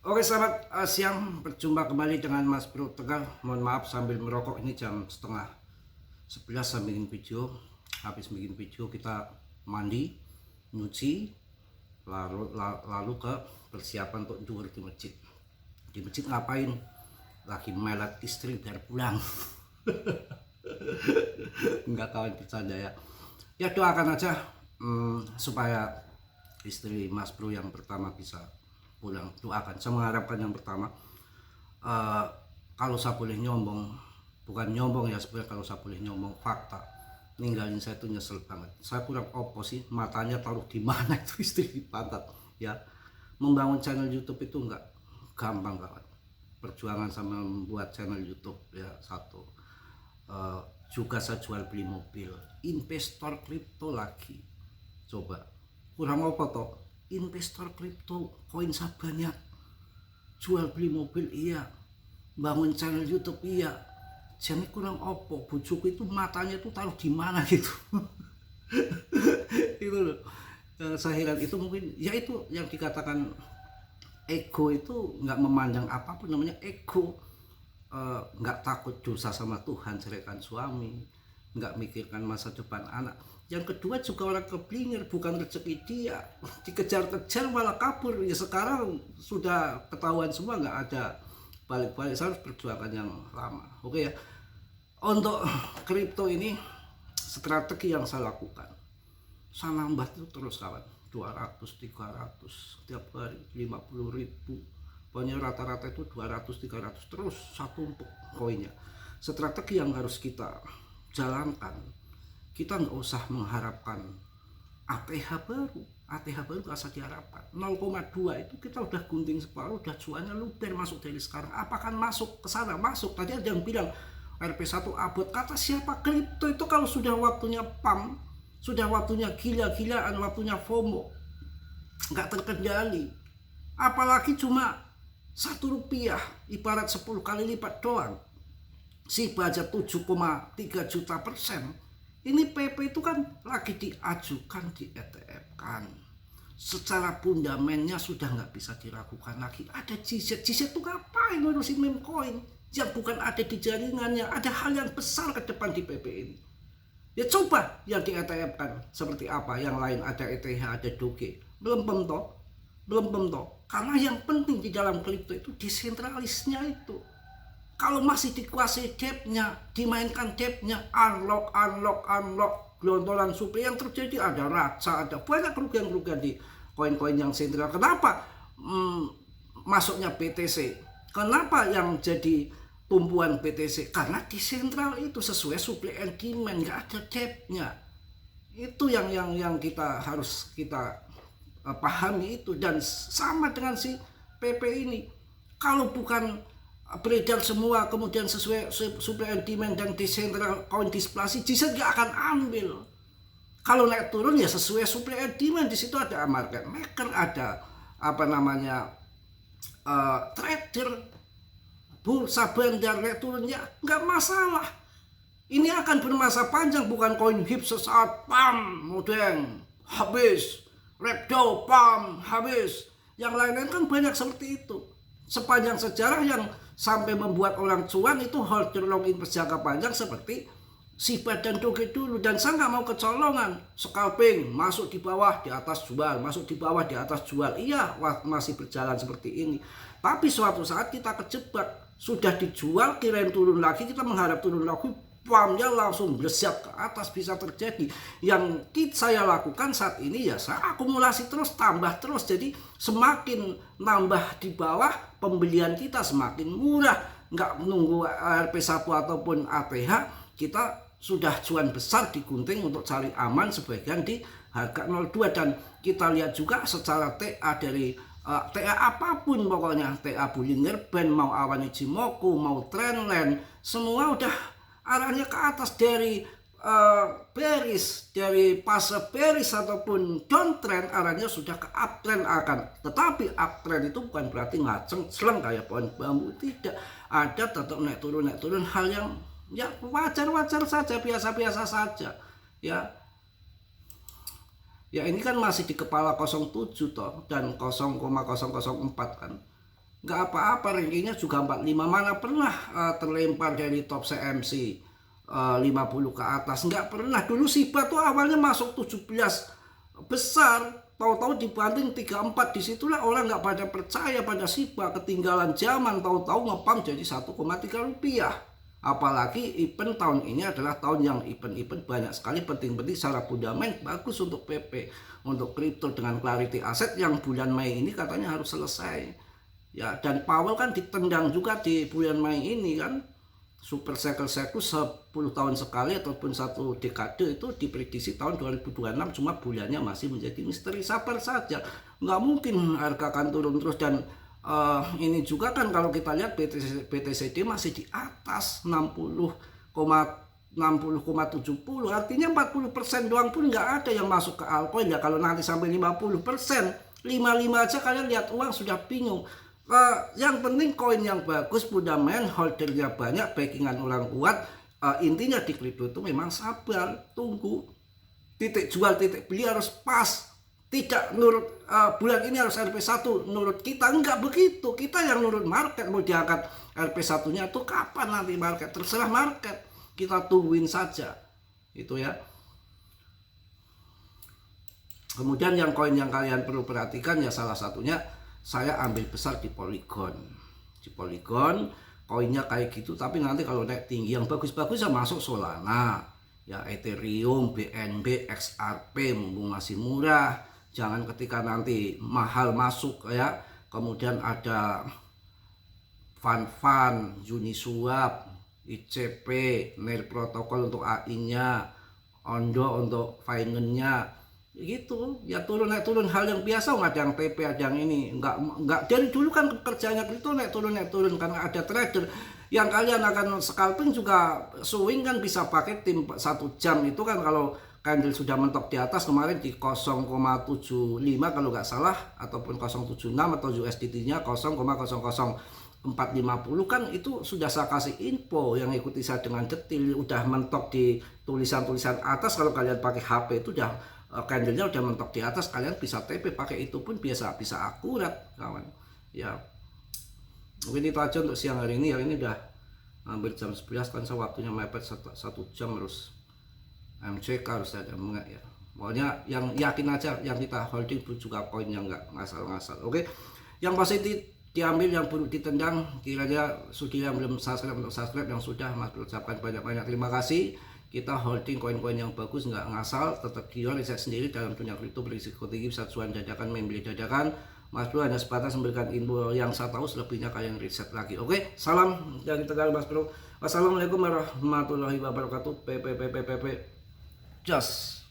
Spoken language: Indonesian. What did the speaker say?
Oke, selamat siang. Berjumpa kembali dengan Mas Bro Tegal. Mohon maaf sambil merokok, ini jam setengah 11 sambil bikin video. Habis bikin video kita mandi, nyuci, lalu ke persiapan untuk zuhur di masjid. Di masjid ngapain? Lagi melat istri biar pulang. Enggak, kawan, bercanda ya. Ya doakan aja supaya istri Mas Bro yang pertama bisa pulang. Doakan, saya mengharapkan yang pertama. Kalau saya boleh nyombong, bukan nyombong ya sebenarnya, kalau saya boleh nyombong fakta, ninggalin saya itu nyesel banget. Saya kurang opo sih, matanya taruh di mana itu istri di pantat ya. Membangun channel YouTube itu enggak gampang, kawan. Perjuangan sama membuat channel YouTube ya satu. Juga saya jual beli mobil, investor kripto lagi. Coba kurang apa toh, investor kripto, koin saya banyak, jual beli mobil iya, bangun channel YouTube iya. Jadi kurang opo, bujuku itu matanya itu taruh di mana gitu. Itu loh saya heran. Itu mungkin ya itu yang dikatakan ego, itu nggak memandang apapun namanya ego. Nggak takut dosa sama Tuhan, ceraikan suami, nggak mikirkan masa depan anak. Yang kedua juga orang keblinger, bukan rezeki dia, dikejar-kejar malah kabur. Ya sekarang sudah ketahuan semua, nggak ada balik-balik. Saya harus perjuangan yang lama. Oke ya, untuk kripto ini strategi yang saya lakukan, saya nambah itu terus, kawan. 200, 300 setiap hari, 50.000. Pokoknya rata-rata itu 200, 300 terus satu untuk koinnya. Strategi yang harus kita jalankan, kita nggak usah mengharapkan ATH baru. ATH baru nggak usah diharapkan. 0,2 itu kita udah gunting separuh, udah cuannya luber masuk dari sekarang. Apakah masuk ke sana? Masuk. Tadi ada yang bilang RP1 abot. Kata siapa? Kripto itu kalau sudah waktunya pump, sudah waktunya gila-gilaan, waktunya FOMO, nggak terkendali. Apalagi cuma Rp1, ibarat 10 kali lipat doang. Si budget 7,3 juta %. Ini PP itu kan lagi diajukan, di ETF kan. Secara fundamennya sudah nggak bisa diragukan lagi. Ada GZ itu ngapain ngurusin meme coin yang bukan ada di jaringannya? Ada hal yang besar ke depan di PP ini. Ya coba yang di ETF kan seperti apa, yang lain ada ETH, ada Doge. Belum toh. Karena yang penting di dalam kripto itu desentralisnya itu. Kalau masih dikuasai depnya, dimainkan depnya, unlock, gelontoran supply yang terjadi, ada raca, ada banyak kerugian-kerugian di koin-koin yang sentral. Kenapa masuknya BTC? Kenapa yang jadi tumpuan BTC? Karena desentral itu sesuai supply and demand, nggak ada depnya. Itu yang kita harus pahami itu. Dan sama dengan si PP ini, kalau bukan beredar semua kemudian sesuai supply and demand dan desentral coin displasi, GZ gak akan ambil. Kalau naik turun ya sesuai supply and demand. Di situ ada market maker, ada trader, bursa bandar, naik turunnya nggak masalah. Ini akan bermasa panjang, bukan koin hip sesaat pam modern habis, Repdo pam habis. Yang lain-lain kan banyak seperti itu. Sepanjang sejarah yang sampai membuat orang cuan itu holder long invest jangka panjang seperti Shiba dan Doge dulu. Dan saya nggak mau kecolongan, scalping, masuk di bawah di atas jual, masuk di bawah di atas jual. Iya, masih berjalan seperti ini. Tapi suatu saat kita kejebak, sudah dijual kirain turun lagi, kita mengharap turun lagi, puamnya langsung bersiap ke atas, bisa terjadi. Yang saya lakukan saat ini ya saya akumulasi terus, tambah terus. Jadi semakin nambah di bawah, pembelian kita semakin murah. Nggak menunggu RP1 ataupun ATH, kita sudah cuan besar di gunting untuk cari aman sebagian di harga 02. Dan kita lihat juga secara TA dari TA apapun, pokoknya TA Bollinger Band, mau Awan Ichimoku, mau Trendline, semua udah arahnya ke atas. Dari bearish, dari fase bearish ataupun downtrend, arahnya sudah ke uptrend akan. Tetapi uptrend itu bukan berarti ngaceng seleng kayak pohon bambu, tidak. Ada tetap naik turun hal yang ya wajar saja, biasa saja ya. Ya ini kan masih di kepala 07 toh dan 0,004 kan. nggak apa-apa, rankingnya juga 45. Mana pernah terlempar dari top CMC 50 ke atas, nggak pernah. Dulu Shiba tuh awalnya masuk 17 besar, tahu-tahu dibanting 34. Disitulah orang nggak pada percaya pada Shiba, ketinggalan zaman, tahu-tahu ngepam jadi 1,3 rupiah. Apalagi event tahun ini adalah tahun yang event-event banyak sekali penting-penting secara fundament, bagus untuk PP, untuk kripto dengan clarity aset yang bulan Mei ini katanya harus selesai. Ya, dan Powell kan ditendang juga di bulan Mei ini kan. Super cycle 10 tahun sekali ataupun satu dekade itu diprediksi tahun 2026, cuma bulannya masih menjadi misteri. Sabar saja, nggak mungkin harga akan turun terus. Dan ini juga kan kalau kita lihat BTCD masih di atas 60,70, artinya 40% doang pun nggak ada yang masuk ke altcoin. Ya kalau nanti sampai 50%, 55 aja kalian lihat uang sudah bingung. Yang penting koin yang bagus, fundament, holdernya banyak, backingan orang kuat. Intinya di kripto itu memang sabar, tunggu. Titik jual, titik beli harus pas. Tidak nurut bulan ini harus RP1 nurut kita, enggak begitu. Kita yang nurut market, mau diangkat RP1-nya itu kapan nanti market, terserah market. Kita tungguin saja. Itu ya. Kemudian yang koin yang kalian perlu perhatikan ya salah satunya saya ambil besar di Polygon. Di Polygon koinnya kayak gitu, tapi nanti kalau naik tinggi yang bagus-bagus ya masuk Solana, ya Ethereum, BNB, XRP mumpung masih murah. Jangan ketika nanti mahal masuk ya. Kemudian ada Fan, Uniswap, ICP, Nail Protocol untuk AI-nya, Ondo untuk finance-nya. Gitu ya, turun naik turun hal yang biasa. Nggak ada yang TP, ada yang ini, nggak dari dulu kan kerjanya kripto naik turun karena ada trader yang kalian akan scalping juga. Swing kan bisa pakai tim 1 jam itu kan, kalau candle sudah mentok di atas kemarin di 0,75 kalau nggak salah, ataupun 0,76 atau USDT-nya 0,00450 kan, itu sudah saya kasih info yang ikuti saya dengan detail. Udah mentok di tulisan-tulisan atas, kalau kalian pakai HP itu udah candlenya udah mentok di atas, kalian bisa TP pakai itu pun bisa akurat kawan ya. Mungkin itu aja untuk siang hari ini. Hari ini udah hampir jam 11 kan, saya waktunya mepet 1 jam, harus MCK harus ada ya. Pokoknya yang yakin aja, yang kita holding juga koin yang nggak ngasal-ngasal. Oke, yang positif diambil, yang perlu ditendang. Kiranya sudah yang belum subscribe untuk subscribe, yang sudah Mas ucapkan banyak-banyak terima kasih. Kita holding koin-koin yang bagus, nggak ngasal, tetap kion, riset sendiri dalam dunia kripto berisiko tinggi, bisa cuan dadakan, membeli dadakan. Mas Bro hanya sebatas memberikan info yang saya tahu, selebihnya kalian riset lagi. Oke, salam dari Tegal Mas Bro. Wassalamualaikum warahmatullahi wabarakatuh. PP. Just